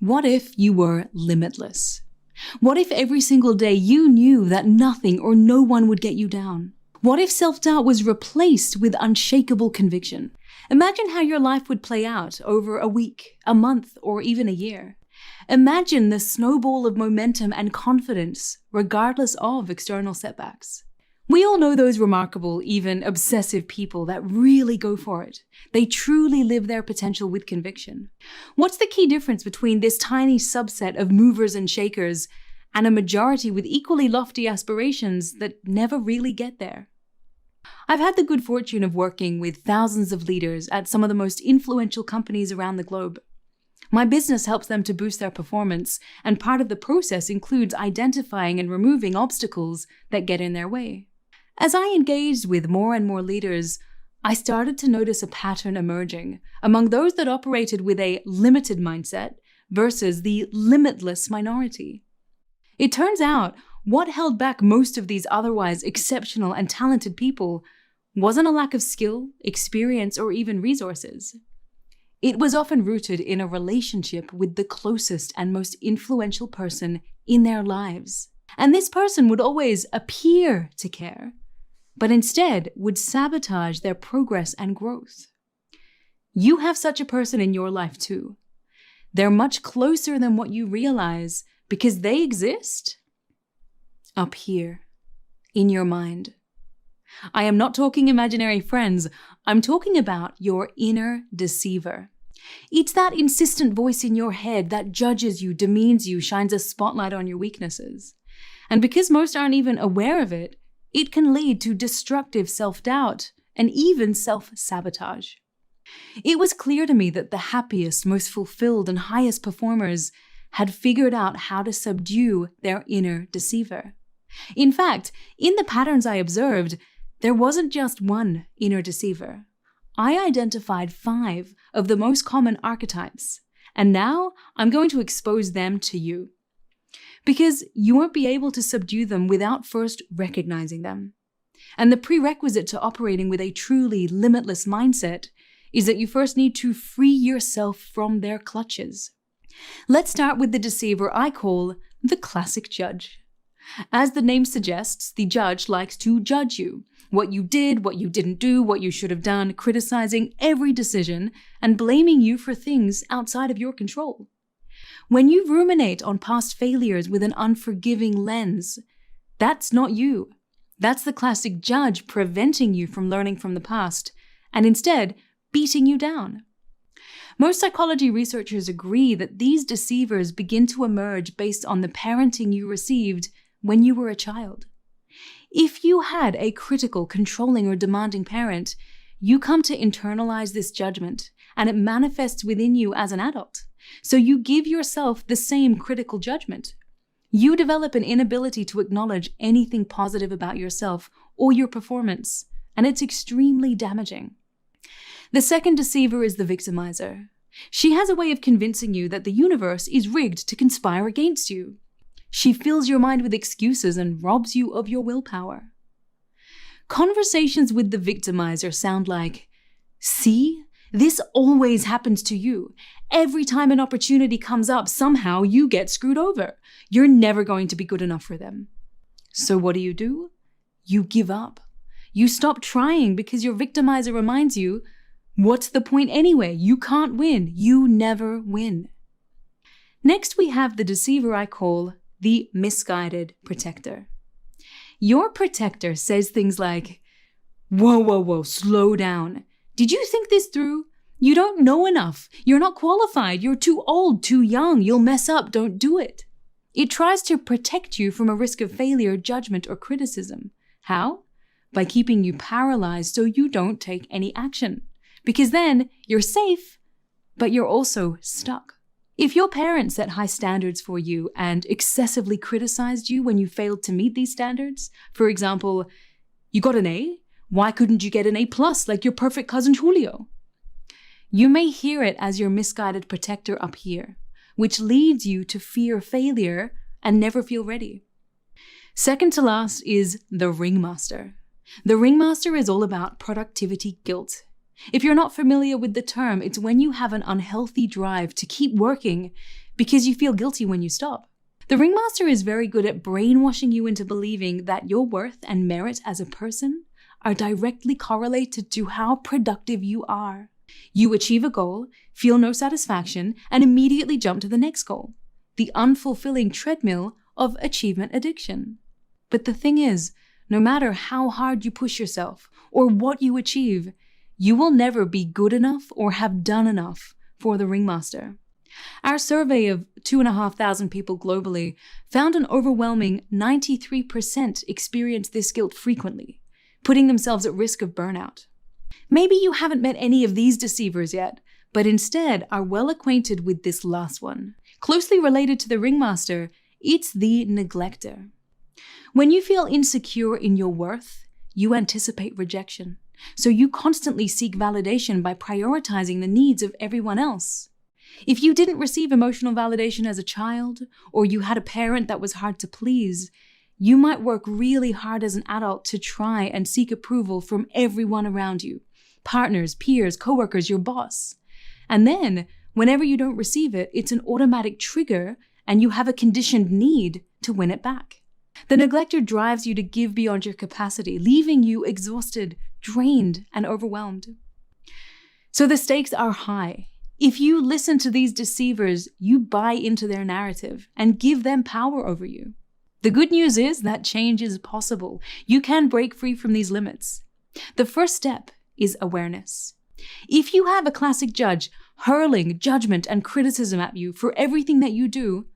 What if you were limitless? What if every single day you knew that nothing or no one would get you down? What if self-doubt was replaced with unshakable conviction? Imagine how your life would play out over a week, a month, or even a year. Imagine the snowball of momentum and confidence, regardless of external setbacks. We all know those remarkable, even obsessive people that really go for it. They truly live their potential with conviction. What's the key difference between this tiny subset of movers and shakers and a majority with equally lofty aspirations that never really get there? I've had the good fortune of working with thousands of leaders at some of the most influential companies around the globe. My business helps them to boost their performance, and part of the process includes identifying and removing obstacles that get in their way. As I engaged with more and more leaders, I started to notice a pattern emerging among those that operated with a limited mindset versus the limitless minority. It turns out, what held back most of these otherwise exceptional and talented people wasn't a lack of skill, experience, or even resources. It was often rooted in a relationship with the closest and most influential person in their lives. And this person would always appear to care, but instead would sabotage their progress and growth. You have such a person in your life too. They're much closer than what you realize because they exist up here, in your mind. I am not talking imaginary friends. I'm talking about your inner deceiver. It's that insistent voice in your head that judges you, demeans you, shines a spotlight on your weaknesses. And because most aren't even aware of it, it can lead to destructive self-doubt and even self-sabotage. It was clear to me that the happiest, most fulfilled, and highest performers had figured out how to subdue their inner deceiver. In fact, in the patterns I observed, there wasn't just one inner deceiver. I identified 5 of the most common archetypes, and now I'm going to expose them to you. Because you won't be able to subdue them without first recognizing them. And the prerequisite to operating with a truly limitless mindset is that you first need to free yourself from their clutches. Let's start with the deceiver I call the classic judge. As the name suggests, the judge likes to judge you. What you did, what you didn't do, what you should have done, criticizing every decision and blaming you for things outside of your control. When you ruminate on past failures with an unforgiving lens, that's not you. That's the classic judge preventing you from learning from the past and instead beating you down. Most psychology researchers agree that these deceivers begin to emerge based on the parenting you received when you were a child. If you had a critical, controlling, or demanding parent, you come to internalize this judgment, and it manifests within you as an adult. So you give yourself the same critical judgment. You develop an inability to acknowledge anything positive about yourself or your performance, and it's extremely damaging. The second deceiver is the victimizer. She has a way of convincing you that the universe is rigged to conspire against you. She fills your mind with excuses and robs you of your willpower. Conversations with the victimizer sound like, "See, this always happens to you. Every time an opportunity comes up, somehow you get screwed over. You're never going to be good enough for them." So what do? You give up. You stop trying because your victimizer reminds you, what's the point anyway? You can't win. You never win. Next, we have the deceiver I call the misguided protector. Your protector says things like, whoa, slow down. Did you think this through? You don't know enough. You're not qualified. You're too old, too young. You'll mess up. Don't do it. It tries to protect you from a risk of failure, judgment, or criticism. How? By keeping you paralyzed so you don't take any action. Because then you're safe, but you're also stuck. If your parents set high standards for you and excessively criticized you when you failed to meet these standards, for example, you got an A, why couldn't you get an A+ like your perfect cousin Julio? You may hear it as your misguided protector up here, which leads you to fear failure and never feel ready. Second to last is the ringmaster. The ringmaster is all about productivity guilt. If you're not familiar with the term, it's when you have an unhealthy drive to keep working because you feel guilty when you stop. The ringmaster is very good at brainwashing you into believing that your worth and merit as a person are directly correlated to how productive you are. You achieve a goal, feel no satisfaction, and immediately jump to the next goal. The unfulfilling treadmill of achievement addiction. But the thing is, no matter how hard you push yourself or what you achieve, you will never be good enough or have done enough for the ringmaster. Our survey of 2,500 people globally found an overwhelming 93% experience this guilt frequently, putting themselves at risk of burnout. Maybe you haven't met any of these deceivers yet, but instead are well acquainted with this last one. Closely related to the ringmaster, it's the neglector. When you feel insecure in your worth, you anticipate rejection. So you constantly seek validation by prioritizing the needs of everyone else. If you didn't receive emotional validation as a child, or you had a parent that was hard to please, you might work really hard as an adult to try and seek approval from everyone around you. Partners, peers, coworkers, your boss. And then, whenever you don't receive it, it's an automatic trigger and you have a conditioned need to win it back. The neglector drives you to give beyond your capacity, leaving you exhausted, drained, and overwhelmed. So the stakes are high. If you listen to these deceivers, you buy into their narrative and give them power over you. The good news is that change is possible. You can break free from these limits. The first step is awareness. If you have a classic judge hurling judgment and criticism at you for everything that you do,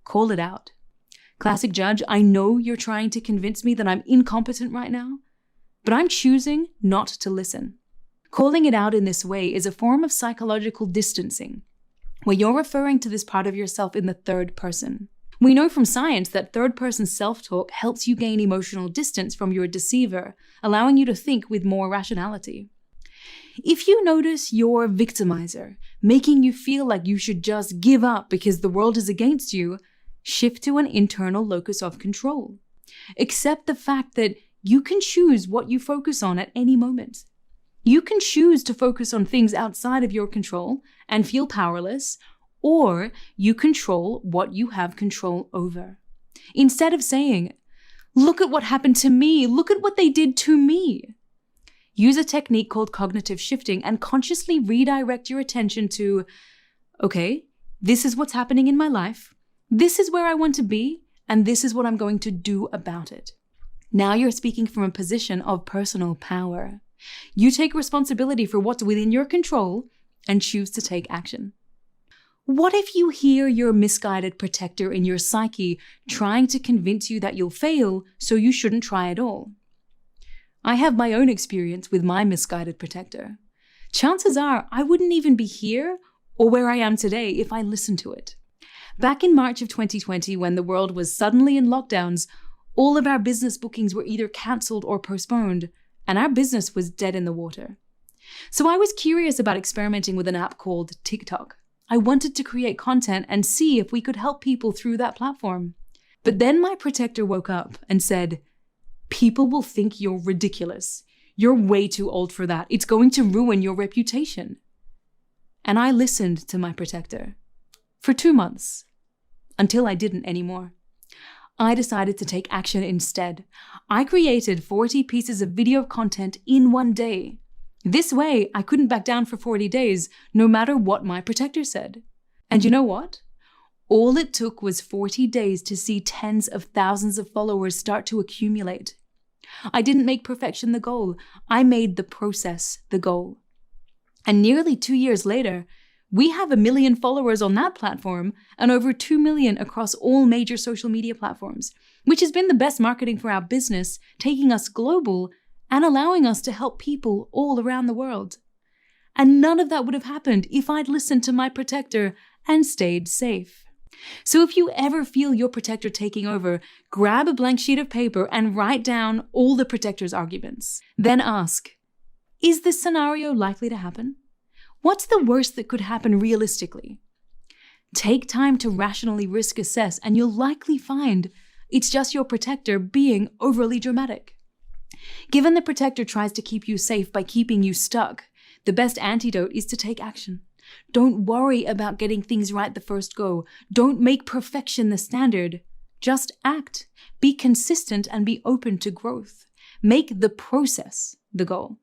call it out. Classic judge, I know you're trying to convince me that I'm incompetent right now, but I'm choosing not to listen. Calling it out in this way is a form of psychological distancing, where you're referring to this part of yourself in the third person. We know from science that third-person self-talk helps you gain emotional distance from your deceiver, allowing you to think with more rationality. If you notice your victimizer making you feel like you should just give up because the world is against you, shift to an internal locus of control. Accept the fact that you can choose what you focus on at any moment. You can choose to focus on things outside of your control and feel powerless, or you control what you have control over. Instead of saying, look at what happened to me, look at what they did to me. Use a technique called cognitive shifting and consciously redirect your attention to, okay, this is what's happening in my life, this is where I want to be, and this is what I'm going to do about it. Now you're speaking from a position of personal power. You take responsibility for what's within your control and choose to take action. What if you hear your misguided protector in your psyche trying to convince you that you'll fail, so you shouldn't try at all? I have my own experience with my misguided protector. Chances are I wouldn't even be here or where I am today if I listened to it. Back in March of 2020, when the world was suddenly in lockdowns, all of our business bookings were either cancelled or postponed, and our business was dead in the water. So I was curious about experimenting with an app called TikTok. I wanted to create content and see if we could help people through that platform. But then my protector woke up and said, people will think you're ridiculous. You're way too old for that. It's going to ruin your reputation. And I listened to my protector for 2 months, until I didn't anymore. I decided to take action instead. I created 40 pieces of video content in one day. This way, I couldn't back down for 40 days, no matter what my protector said. And you know what? All it took was 40 days to see tens of thousands of followers start to accumulate. I didn't make perfection the goal. I made the process the goal. And nearly 2 years later, we have 1 million followers on that platform and over 2 million across all major social media platforms, which has been the best marketing for our business, taking us global and allowing us to help people all around the world. And none of that would have happened if I'd listened to my protector and stayed safe. So if you ever feel your protector taking over, grab a blank sheet of paper and write down all the protector's arguments. Then ask, is this scenario likely to happen? What's the worst that could happen realistically? Take time to rationally risk assess, and you'll likely find it's just your protector being overly dramatic. Given the protector tries to keep you safe by keeping you stuck, the best antidote is to take action. Don't worry about getting things right the first go. Don't make perfection the standard. Just act. Be consistent and be open to growth. Make the process the goal.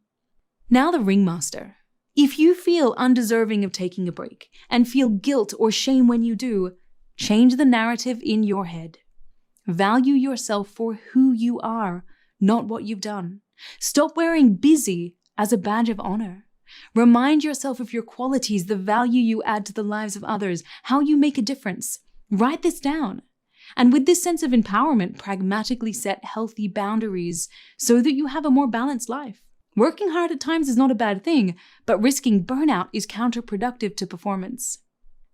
Now the ringmaster. If you feel undeserving of taking a break and feel guilt or shame when you do, change the narrative in your head. Value yourself for who you are, not what you've done. Stop wearing busy as a badge of honor. Remind yourself of your qualities, the value you add to the lives of others, how you make a difference. Write this down. And with this sense of empowerment, pragmatically set healthy boundaries so that you have a more balanced life. Working hard at times is not a bad thing, but risking burnout is counterproductive to performance.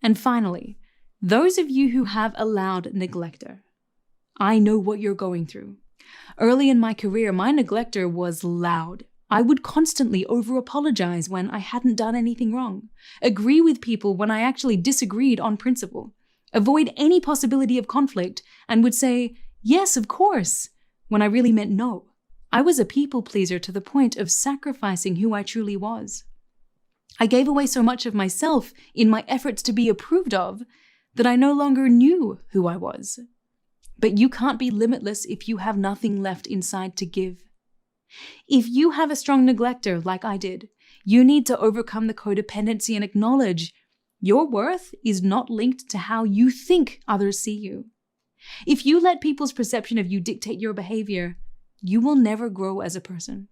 And finally, those of you who have a loud neglector. I know what you're going through. Early in my career, my neglector was loud. I would constantly over-apologize when I hadn't done anything wrong, agree with people when I actually disagreed on principle, avoid any possibility of conflict, and would say, yes, of course, when I really meant no. I was a people pleaser to the point of sacrificing who I truly was. I gave away so much of myself in my efforts to be approved of that I no longer knew who I was. But you can't be limitless if you have nothing left inside to give. If you have a strong neglector like I did, you need to overcome the codependency and acknowledge your worth is not linked to how you think others see you. If you let people's perception of you dictate your behavior, you will never grow as a person.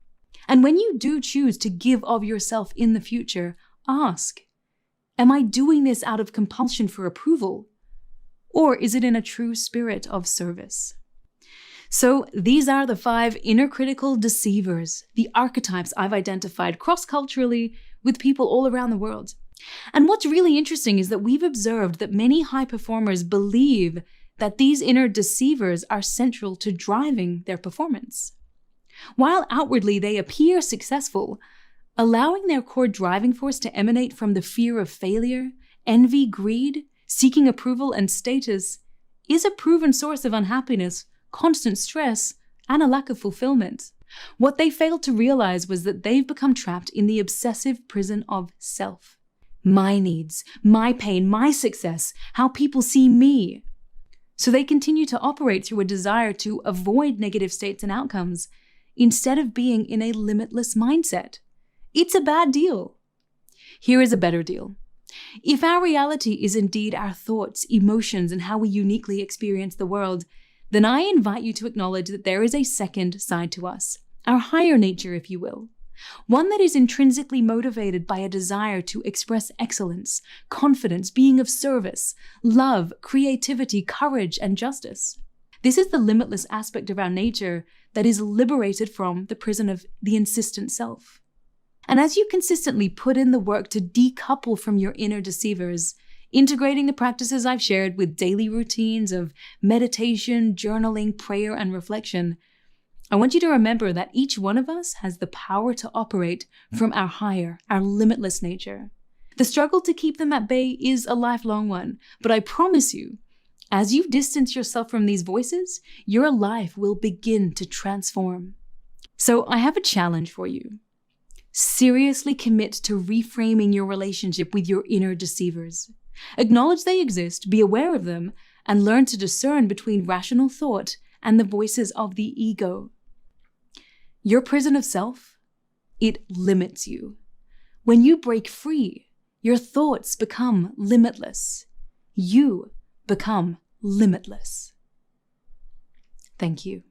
And when you do choose to give of yourself in the future, ask, am I doing this out of compulsion for approval? Or is it in a true spirit of service? So these are the 5 inner critical deceivers, the archetypes I've identified cross-culturally with people all around the world. And what's really interesting is that we've observed that many high performers believe that these inner deceivers are central to driving their performance. While outwardly they appear successful, allowing their core driving force to emanate from the fear of failure, envy, greed, seeking approval, and status is a proven source of unhappiness, constant stress, and a lack of fulfillment. What they failed to realize was that they've become trapped in the obsessive prison of self. My needs, my pain, my success, how people see me. So they continue to operate through a desire to avoid negative states and outcomes instead of being in a limitless mindset. It's a bad deal. Here is a better deal. If our reality is indeed our thoughts, emotions, and how we uniquely experience the world, then I invite you to acknowledge that there is a second side to us, our higher nature, if you will. One that is intrinsically motivated by a desire to express excellence, confidence, being of service, love, creativity, courage, and justice. This is the limitless aspect of our nature that is liberated from the prison of the insistent self. And as you consistently put in the work to decouple from your inner deceivers, integrating the practices I've shared with daily routines of meditation, journaling, prayer, and reflection, I want you to remember that each one of us has the power to operate from our higher, our limitless nature. The struggle to keep them at bay is a lifelong one, but I promise you, as you distance yourself from these voices, your life will begin to transform. So I have a challenge for you. Seriously commit to reframing your relationship with your inner deceivers. Acknowledge they exist, be aware of them, and learn to discern between rational thought and the voices of the ego. Your prison of self, it limits you. When you break free, your thoughts become limitless. You become limitless. Thank you.